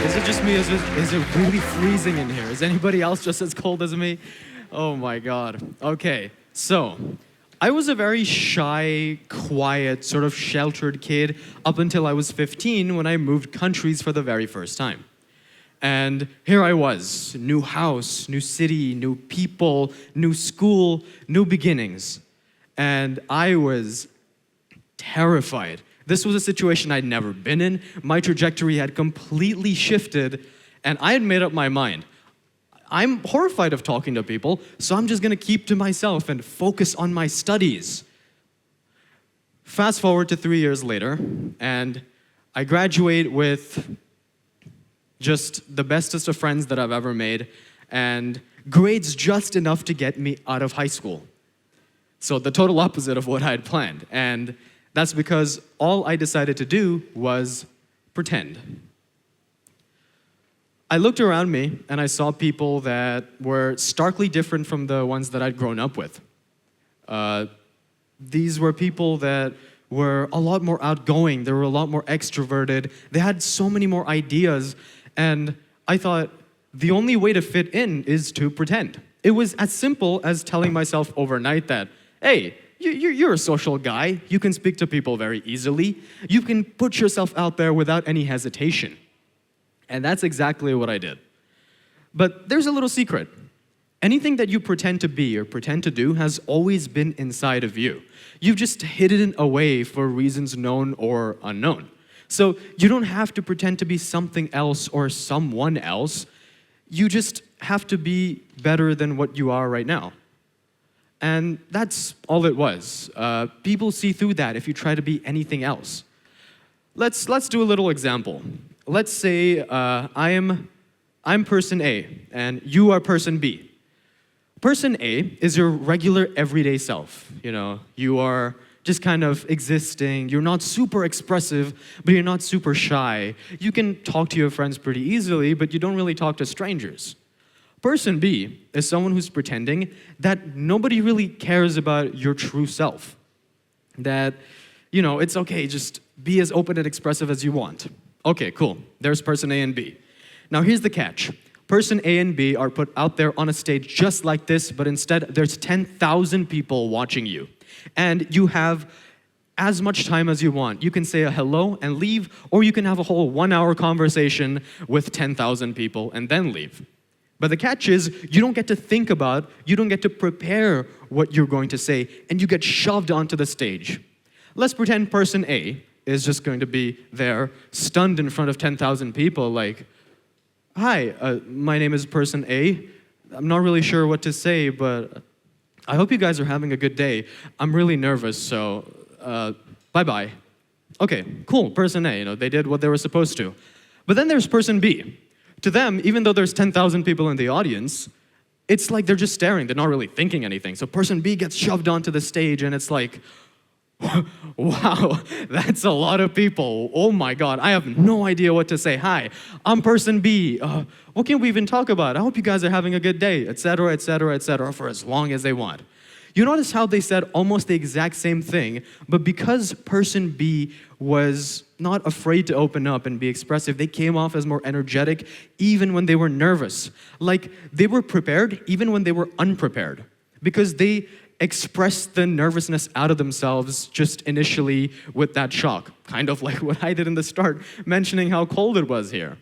Is it just me? Is it really freezing in here? Is anybody else just as cold as me? Oh my God. Okay, so I was a very shy, quiet, sort of sheltered kid up until I was 15 when I moved countries for the very first time. And here I was, new house, new city, new people, new school, new beginnings. And I was terrified. This was a situation I'd never been in. My trajectory had completely shifted, and I had made up my mind. I'm horrified of talking to people, so I'm just gonna keep to myself and focus on my studies. Fast forward to 3 years later, and I graduate with just the bestest of friends that I've ever made, and grades just enough to get me out of high school. So the total opposite of what I had planned. And that's because all I decided to do was pretend. I looked around me and I saw people that were starkly different from the ones that I'd grown up with. These were people that were a lot more outgoing, they were a lot more extroverted, they had so many more ideas, and I thought the only way to fit in is to pretend. It was as simple as telling myself overnight that, hey, you're a social guy, you can speak to people very easily, you can put yourself out there without any hesitation. And that's exactly what I did. But there's a little secret. Anything that you pretend to be or pretend to do has always been inside of you. You've just hidden it away for reasons known or unknown. So you don't have to pretend to be something else or someone else. You just have to be better than what you are right now. And that's all it was. People see through that if you try to be anything else. Let's do a little example. Let's say I'm person A, and you are person B. Person A is your regular everyday self. You know, you are just kind of existing. You're not super expressive, but you're not super shy. You can talk to your friends pretty easily, but you don't really talk to strangers. Person B is someone who's pretending that nobody really cares about your true self. That, you know, it's okay, just be as open and expressive as you want. Okay, cool. There's person A and B. Now here's the catch. Person A and B are put out there on a stage just like this, but instead there's 10,000 people watching you. And you have as much time as you want. You can say a hello and leave, or you can have a whole 1-hour conversation with 10,000 people and then leave. But the catch is, you don't get to think about, you don't get to prepare what you're going to say, and you get shoved onto the stage. Let's pretend person A is just going to be there, stunned in front of 10,000 people, like, hi, my name is person A. I'm not really sure what to say, but I hope you guys are having a good day. I'm really nervous, so bye-bye. Okay, cool, person A, you know, they did what they were supposed to. But then there's person B. To them, even though there's 10,000 people in the audience, it's like they're just staring, they're not really thinking anything. So person B gets shoved onto the stage and it's like, wow, that's a lot of people. Oh my God, I have no idea what to say. Hi, I'm person B. What can we even talk about? I hope you guys are having a good day, etc., etc., etc., for as long as they want. You notice how they said almost the exact same thing, but because person B was not afraid to open up and be expressive, they came off as more energetic even when they were nervous. Like they were prepared even when they were unprepared, because they expressed the nervousness out of themselves just initially with that shock. Kind of like what I did in the start, mentioning how cold it was here.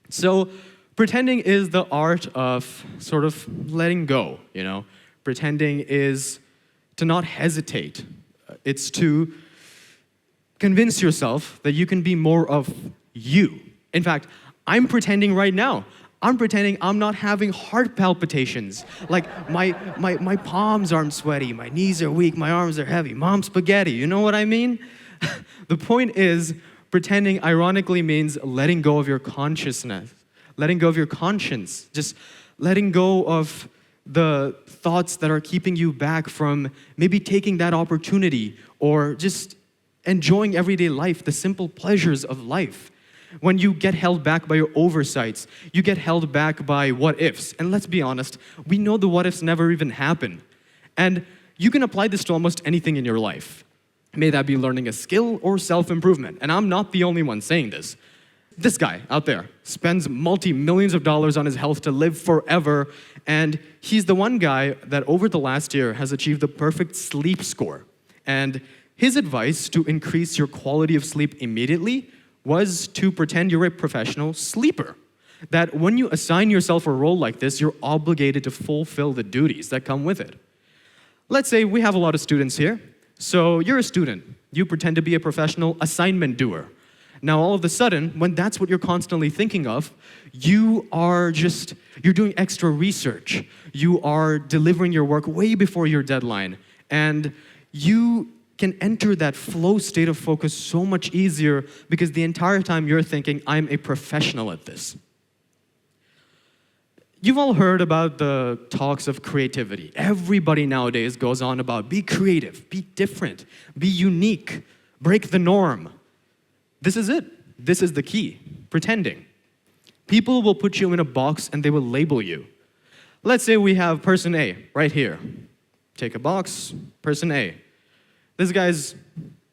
So pretending is the art of sort of letting go, you know. Pretending is to not hesitate. It's to convince yourself that you can be more of you. In fact, I'm pretending right now. I'm pretending I'm not having heart palpitations. Like my palms aren't sweaty, my knees are weak, my arms are heavy. Mom spaghetti, you know what I mean? The point is, pretending ironically means letting go of your consciousness, letting go of your conscience, just letting go of the thoughts that are keeping you back from maybe taking that opportunity or just enjoying everyday life, the simple pleasures of life. When you get held back by your oversights, you get held back by what ifs. And let's be honest, we know the what ifs never even happen. And you can apply this to almost anything in your life. May that be learning a skill or self-improvement. And I'm not the only one saying this. This guy out there spends multi-millions of dollars on his health to live forever, and he's the one guy that over the last year has achieved the perfect sleep score. And his advice to increase your quality of sleep immediately was to pretend you're a professional sleeper. That when you assign yourself a role like this, you're obligated to fulfill the duties that come with it. Let's say we have a lot of students here. So you're a student. You pretend to be a professional assignment doer. Now, all of a sudden, when that's what you're constantly thinking of, you're doing extra research. You are delivering your work way before your deadline. And you can enter that flow state of focus so much easier because the entire time you're thinking, I'm a professional at this. You've all heard about the talks of creativity. Everybody nowadays goes on about be creative, be different, be unique, break the norm. This is it. This is the key. Pretending. People will put you in a box and they will label you. Let's say we have person A right here. Take a box, person A. This guy's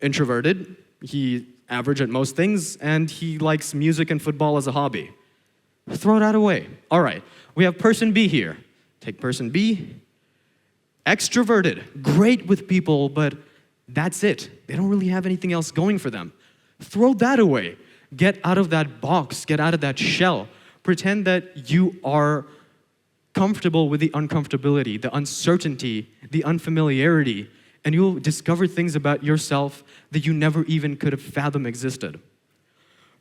introverted. He's average at most things, and he likes music and football as a hobby. Throw that away. All right, we have person B here. Take person B. Extroverted, great with people, but that's it. They don't really have anything else going for them. Throw that away. Get out of that box. Get out of that shell. Pretend that you are comfortable with the uncomfortability, the uncertainty, the unfamiliarity, and you'll discover things about yourself that you never even could have fathomed existed.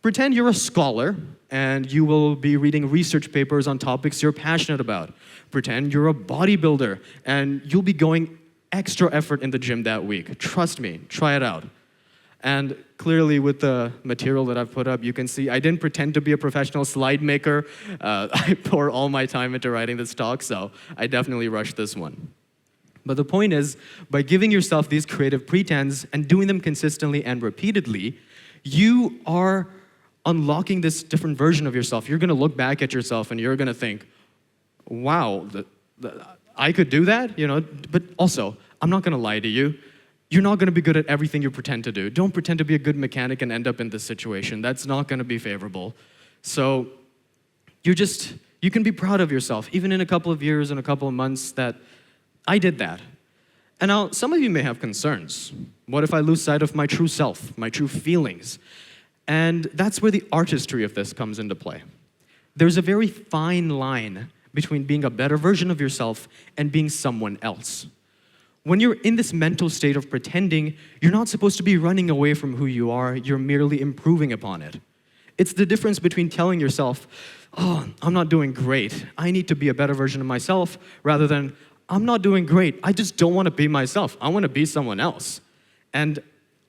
Pretend you're a scholar and you will be reading research papers on topics you're passionate about. Pretend you're a bodybuilder and you'll be going extra effort in the gym that week. Trust me, try it out. And clearly with the material that I've put up, you can see I didn't pretend to be a professional slide maker. I pour all my time into writing this talk, so I definitely rushed this one. But the point is, by giving yourself these creative pretends and doing them consistently and repeatedly, you are unlocking this different version of yourself. You're going to look back at yourself and you're going to think, wow, I could do that, you know. But also, I'm not going to lie to you. You're not going to be good at everything you pretend to do. Don't pretend to be a good mechanic and end up in this situation. That's not going to be favorable. So you can be proud of yourself, even in a couple of years and a couple of months, that I did that. And now, some of you may have concerns. What if I lose sight of my true self, my true feelings? And that's where the artistry of this comes into play. There's a very fine line between being a better version of yourself and being someone else. When you're in this mental state of pretending, you're not supposed to be running away from who you are, you're merely improving upon it. It's the difference between telling yourself, oh, I'm not doing great, I need to be a better version of myself, rather than, I'm not doing great, I just don't want to be myself, I want to be someone else. And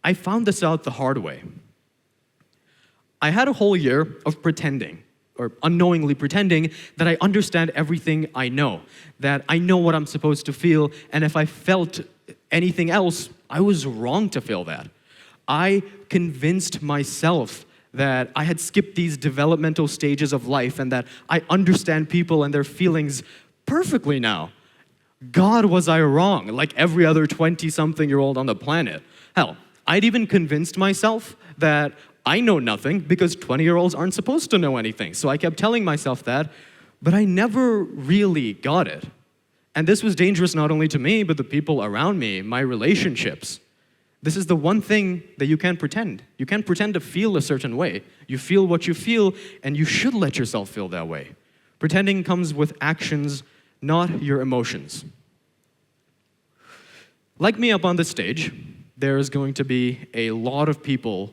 I found this out the hard way. I had a whole year of pretending, or unknowingly pretending, that I understand everything I know, that I know what I'm supposed to feel, and if I felt anything else, I was wrong to feel that. I convinced myself that I had skipped these developmental stages of life and that I understand people and their feelings perfectly now. God, was I wrong, like every other 20-something-year-old on the planet. Hell, I'd even convinced myself that I know nothing because 20-year-olds aren't supposed to know anything. So I kept telling myself that, but I never really got it. And this was dangerous not only to me, but the people around me, my relationships. This is the one thing that you can't pretend. You can't pretend to feel a certain way. You feel what you feel, and you should let yourself feel that way. Pretending comes with actions, not your emotions. Like me up on this stage, there's going to be a lot of people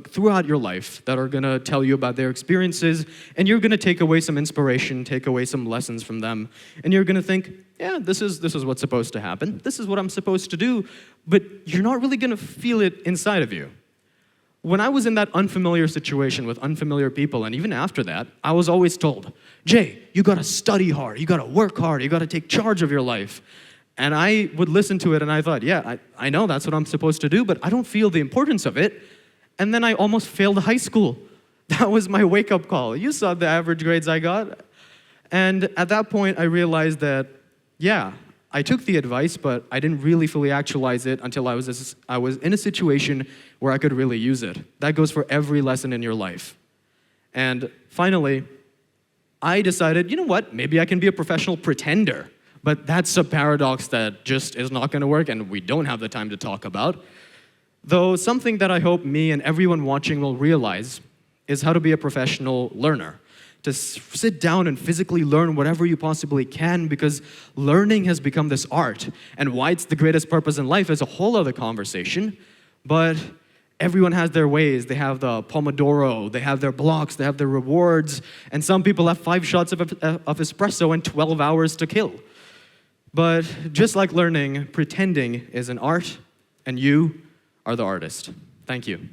throughout your life that are going to tell you about their experiences, and you're going to take away some inspiration, take away some lessons from them, and you're going to think, yeah, this is what's supposed to happen. This is what I'm supposed to do, but you're not really going to feel it inside of you. When I was in that unfamiliar situation with unfamiliar people, and even after that, I was always told, Jay, you got to study hard, you got to work hard, you got to take charge of your life. And I would listen to it, and I thought, yeah, I know that's what I'm supposed to do, but I don't feel the importance of it. And then I almost failed high school. That was my wake-up call. You saw the average grades I got. And at that point, I realized that, yeah, I took the advice, but I didn't really fully actualize it until I was in a situation where I could really use it. That goes for every lesson in your life. And finally, I decided, you know what, maybe I can be a professional pretender. But that's a paradox that just is not going to work, and we don't have the time to talk about. Though something that I hope me and everyone watching will realize is how to be a professional learner. To sit down and physically learn whatever you possibly can, because learning has become this art. And why it's the greatest purpose in life is a whole other conversation. But everyone has their ways. They have the Pomodoro, they have their blocks, they have their rewards, and some people have 5 shots of espresso and 12 hours to kill. But just like learning, pretending is an art, and you are the artist. Thank you.